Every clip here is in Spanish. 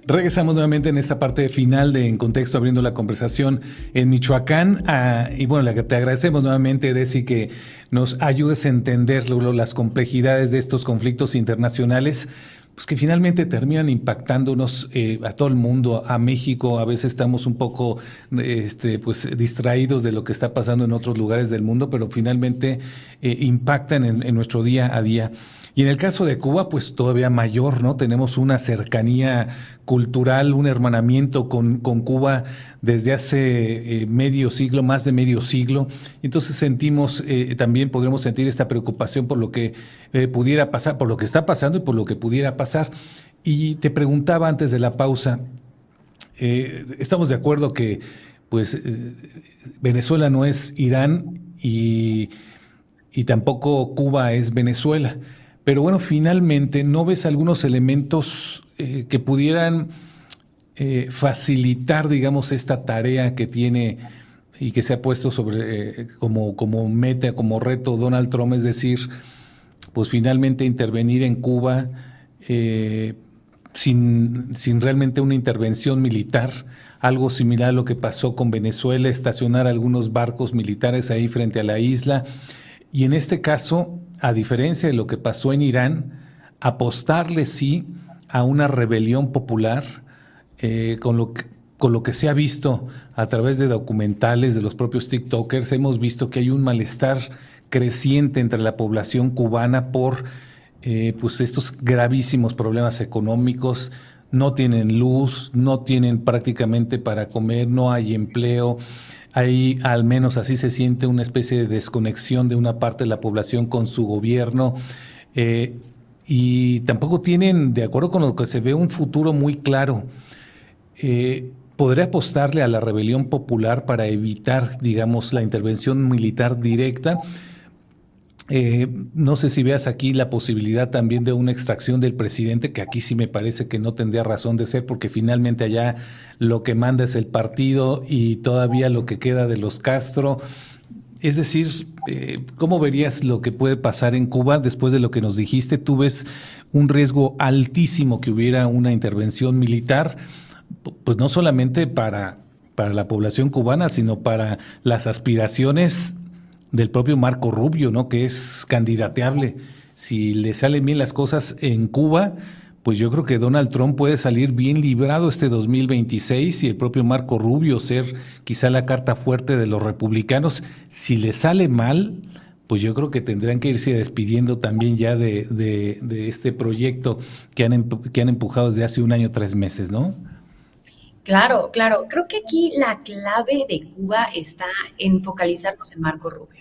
Regresamos nuevamente en esta parte final de En Contexto, abriendo la conversación en Michoacán. Y bueno, te agradecemos nuevamente, Desi, que nos ayudes a entender las complejidades de estos conflictos internacionales, pues que finalmente terminan impactándonos a todo el mundo, a México. A veces estamos un poco pues distraídos de lo que está pasando en otros lugares del mundo, pero finalmente impactan en nuestro día a día. Y en el caso de Cuba, pues todavía mayor, ¿no? Tenemos una cercanía cultural, un hermanamiento con Cuba desde hace medio siglo, más de medio siglo. Entonces sentimos, también podremos sentir esta preocupación por lo que pudiera pasar, por lo que está pasando y por lo que pudiera pasar. Y te preguntaba antes de la pausa, estamos de acuerdo que pues Venezuela no es Irán y tampoco Cuba es Venezuela. Pero bueno, finalmente, ¿no ves algunos elementos que pudieran facilitar, digamos, esta tarea que tiene y que se ha puesto sobre como meta, como reto Donald Trump? Es decir, pues finalmente intervenir en Cuba sin realmente una intervención militar, algo similar a lo que pasó con Venezuela, estacionar algunos barcos militares ahí frente a la isla. Y en este caso, a diferencia de lo que pasó en Irán, apostarle sí a una rebelión popular, con lo que se ha visto a través de documentales de los propios TikTokers. Hemos visto que hay un malestar creciente entre la población cubana por pues estos gravísimos problemas económicos. No tienen luz, no tienen prácticamente para comer, no hay empleo. Hay, al menos así se siente, una especie de desconexión de una parte de la población con su gobierno, y tampoco tienen, de acuerdo con lo que se ve, un futuro muy claro. ¿Podría apostarle a la rebelión popular para evitar, digamos, la intervención militar directa? No sé si veas aquí la posibilidad también de una extracción del presidente, que aquí sí me parece que no tendría razón de ser, porque finalmente allá lo que manda es el partido y todavía lo que queda de los Castro. Es decir, ¿cómo verías lo que puede pasar en Cuba después de lo que nos dijiste? ¿Tú ves un riesgo altísimo que hubiera una intervención militar, pues no solamente para la población cubana, sino para las aspiraciones del propio Marco Rubio, ¿no? Que es candidateable? Si le salen bien las cosas en Cuba, pues yo creo que Donald Trump puede salir bien librado este 2026 y el propio Marco Rubio ser quizá la carta fuerte de los republicanos. Si le sale mal, pues yo creo que tendrán que irse despidiendo también ya de este proyecto que han empujado desde hace un año, 3 meses, ¿no? Claro, claro. Creo que aquí la clave de Cuba está en focalizarnos en Marco Rubio.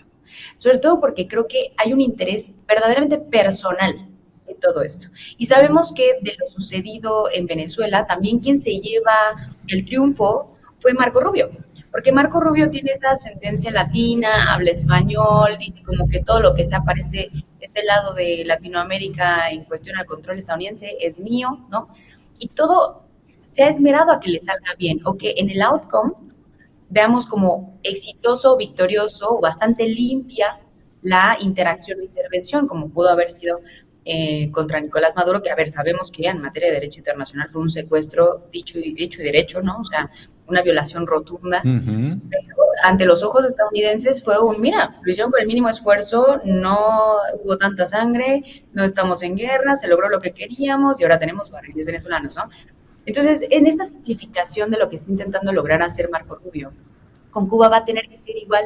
Sobre todo porque creo que hay un interés verdaderamente personal en todo esto. Y sabemos que de lo sucedido en Venezuela, también quien se lleva el triunfo fue Marco Rubio. Porque Marco Rubio tiene esta ascendencia latina, habla español, dice como que todo lo que sea para este lado de Latinoamérica en cuestión al control estadounidense es mío, ¿no? Y todo se ha esmerado a que le salga bien o que en el outcome veamos como exitoso, victorioso o bastante limpia la interacción o intervención, como pudo haber sido contra Nicolás Maduro, que, a ver, sabemos que en materia de derecho internacional fue un secuestro dicho y hecho y derecho, ¿no? O sea, una violación rotunda. Ujú. Pero ante los ojos estadounidenses fue mira, lo hicieron con el mínimo esfuerzo, no hubo tanta sangre, no estamos en guerra, se logró lo que queríamos y ahora tenemos barriles venezolanos, ¿no? Entonces, en esta simplificación de lo que está intentando lograr hacer Marco Rubio, con Cuba va a tener que ser igual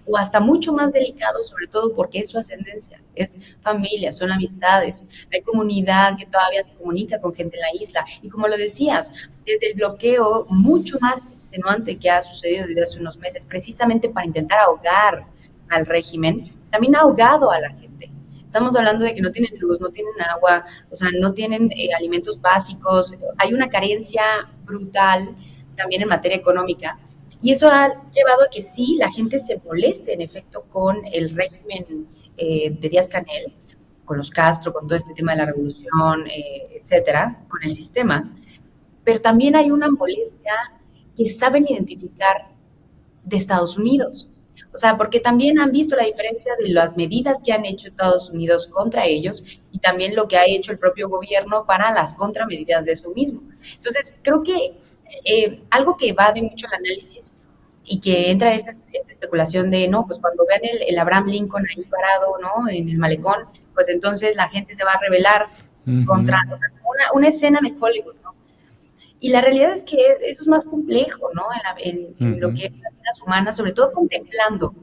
o hasta mucho más delicado, sobre todo porque es su ascendencia, es familia, son amistades, hay comunidad que todavía se comunica con gente en la isla. Y como lo decías, desde el bloqueo mucho más extenuante que ha sucedido desde hace unos meses, precisamente para intentar ahogar al régimen, también ha ahogado a la gente. Estamos hablando de que no tienen luz, no tienen agua, o sea, no tienen alimentos básicos, hay una carencia brutal también en materia económica. Y eso ha llevado a que sí, la gente se moleste en efecto con el régimen de Díaz Canel, con los Castro, con todo este tema de la revolución, etcétera, con el sistema. Pero también hay una molestia que saben identificar de Estados Unidos. O sea, porque también han visto la diferencia de las medidas que han hecho Estados Unidos contra ellos y también lo que ha hecho el propio gobierno para las contramedidas de eso mismo. Entonces, creo que algo que va de mucho el análisis y que entra esta especulación de, no, pues cuando vean el Abraham Lincoln ahí parado, ¿no? En el malecón, pues entonces la gente se va a rebelar contra, o sea, una escena de Hollywood, ¿no? Y la realidad es que eso es más complejo, ¿no? En lo que es las vidas humanas, sobre todo contemplando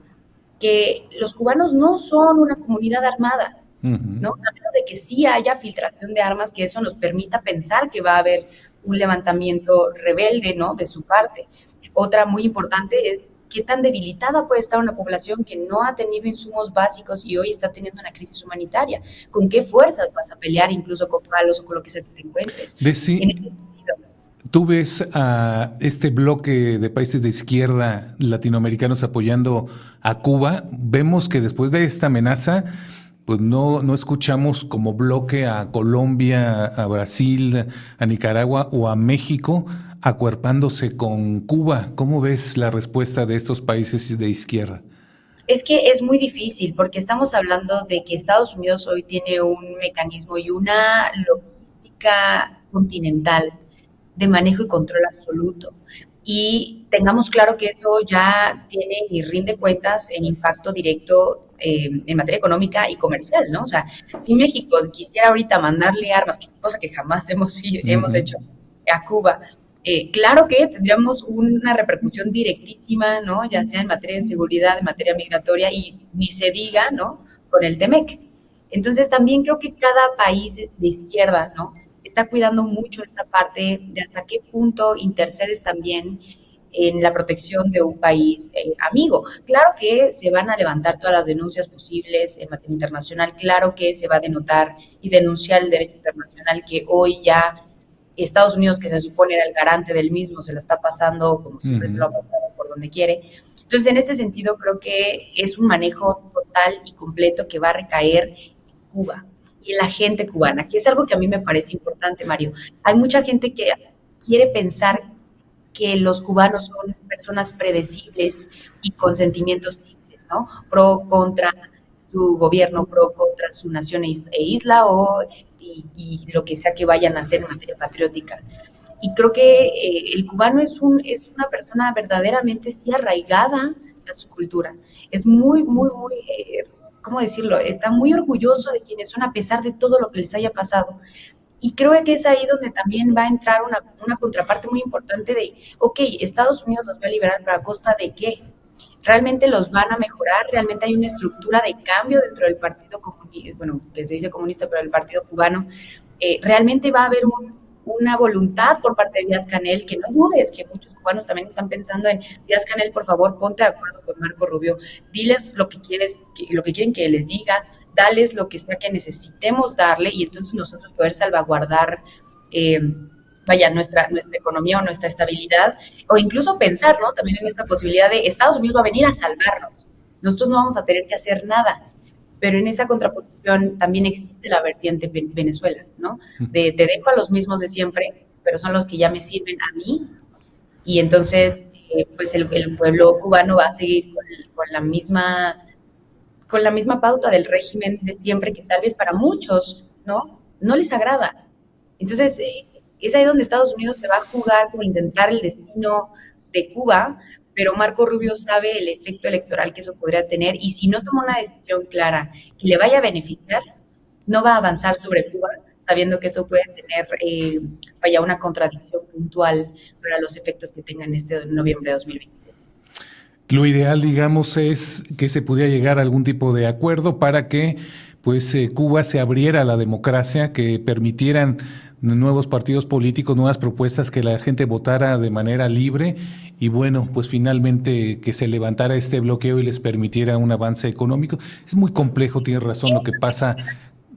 que los cubanos no son una comunidad armada, ¿no? A menos de que sí haya filtración de armas, que eso nos permita pensar que va a haber un levantamiento rebelde, ¿no? De su parte. Otra muy importante es qué tan debilitada puede estar una población que no ha tenido insumos básicos y hoy está teniendo una crisis humanitaria. ¿Con qué fuerzas vas a pelear, incluso con palos o con lo que se te encuentres? En este sentido, ¿Tú ves a este bloque de países de izquierda latinoamericanos apoyando a Cuba? Vemos que después de esta amenaza, pues no escuchamos como bloque a Colombia, a Brasil, a Nicaragua o a México acuerpándose con Cuba. ¿Cómo ves la respuesta de estos países de izquierda? es que es muy difícil porque estamos hablando de que Estados Unidos hoy tiene un mecanismo y una logística continental de manejo y control absoluto. Y tengamos claro que eso ya tiene y rinde cuentas en impacto directo en materia económica y comercial, ¿no? O sea, si México quisiera ahorita mandarle armas, cosa que jamás hemos hecho a Cuba, claro que tendríamos una repercusión directísima, ¿no? Ya sea en materia de seguridad, en materia migratoria y ni se diga, ¿no? Con el TEMEC. Entonces también creo que cada país de izquierda, ¿no? Está cuidando mucho esta parte de hasta qué punto intercedes también en la protección de un país amigo. Claro que se van a levantar todas las denuncias posibles en materia internacional, claro que se va a denotar y denunciar el derecho internacional que hoy ya Estados Unidos, que se supone era el garante del mismo, se lo está pasando como siempre se lo ha pasado por donde quiere. Entonces, en este sentido, creo que es un manejo total y completo que va a recaer en Cuba y en la gente cubana, que es algo que a mí me parece importante, Mario. Hay mucha gente que quiere pensar que los cubanos son personas predecibles y con sentimientos simples, ¿no? Pro contra su gobierno, pro contra su nación e isla y lo que sea que vayan a hacer en materia patriótica. Y creo que el cubano es una persona verdaderamente sí arraigada a su cultura. Es muy, ¿cómo decirlo? Está muy orgulloso de quienes son a pesar de todo lo que les haya pasado. Y creo que es ahí donde también va a entrar una contraparte muy importante de, ok, Estados Unidos los va a liberar, pero ¿a costa de qué? ¿Realmente los van a mejorar? ¿Realmente hay una estructura de cambio dentro del partido comunista, bueno, que se dice comunista, pero el partido cubano? ¿Realmente va a haber una voluntad por parte de Díaz-Canel? Que no dudes que muchos cubanos también están pensando en Díaz-Canel, por favor, ponte de acuerdo con Marco Rubio, diles lo que quieres, lo que quieren que les digas, dales lo que sea que necesitemos darle y entonces nosotros poder salvaguardar nuestra economía o nuestra estabilidad, o incluso pensar, ¿no? También en esta posibilidad de Estados Unidos va a venir a salvarnos. Nosotros no vamos a tener que hacer nada. Pero en esa contraposición también existe la vertiente Venezuela, ¿no? De te dejo a los mismos de siempre, pero son los que ya me sirven a mí. Y entonces, pues el pueblo cubano va a seguir con la misma pauta del régimen de siempre, que tal vez para muchos, ¿no? No les agrada. Entonces, es ahí donde Estados Unidos se va a jugar por intentar el destino de Cuba, pero Marco Rubio sabe el efecto electoral que eso podría tener y si no toma una decisión clara que le vaya a beneficiar, no va a avanzar sobre Cuba, sabiendo que eso puede tener una contradicción puntual para los efectos que tenga en este noviembre de 2026. Lo ideal, digamos, es que se pudiera llegar a algún tipo de acuerdo para que pues Cuba se abriera a la democracia, que permitieran nuevos partidos políticos, nuevas propuestas, que la gente votara de manera libre y bueno, pues finalmente que se levantara este bloqueo y les permitiera un avance económico. Es muy complejo, tienes razón, lo que pasa.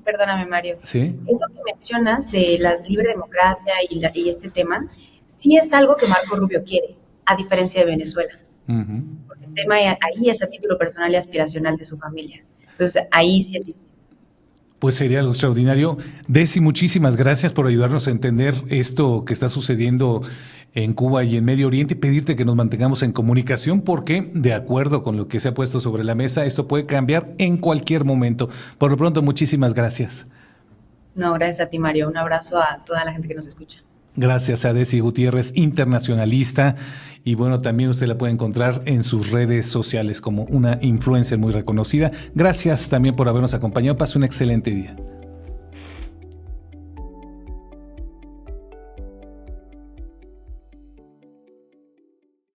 Perdóname, Mario. ¿Sí? Eso que mencionas de la libre democracia y este tema, sí es algo que Marco Rubio quiere, a diferencia de Venezuela. Porque el tema ahí es a título personal y aspiracional de su familia. Entonces, ahí sí es difícil. Pues sería algo extraordinario. Desi, muchísimas gracias por ayudarnos a entender esto que está sucediendo en Cuba y en Medio Oriente y pedirte que nos mantengamos en comunicación porque, de acuerdo con lo que se ha puesto sobre la mesa, esto puede cambiar en cualquier momento. Por lo pronto, muchísimas gracias. No, gracias a ti, Mario. Un abrazo a toda la gente que nos escucha. Gracias a Desi Gutiérrez, internacionalista. Y bueno, también usted la puede encontrar en sus redes sociales como una influencer muy reconocida. Gracias también por habernos acompañado. Pase un excelente día.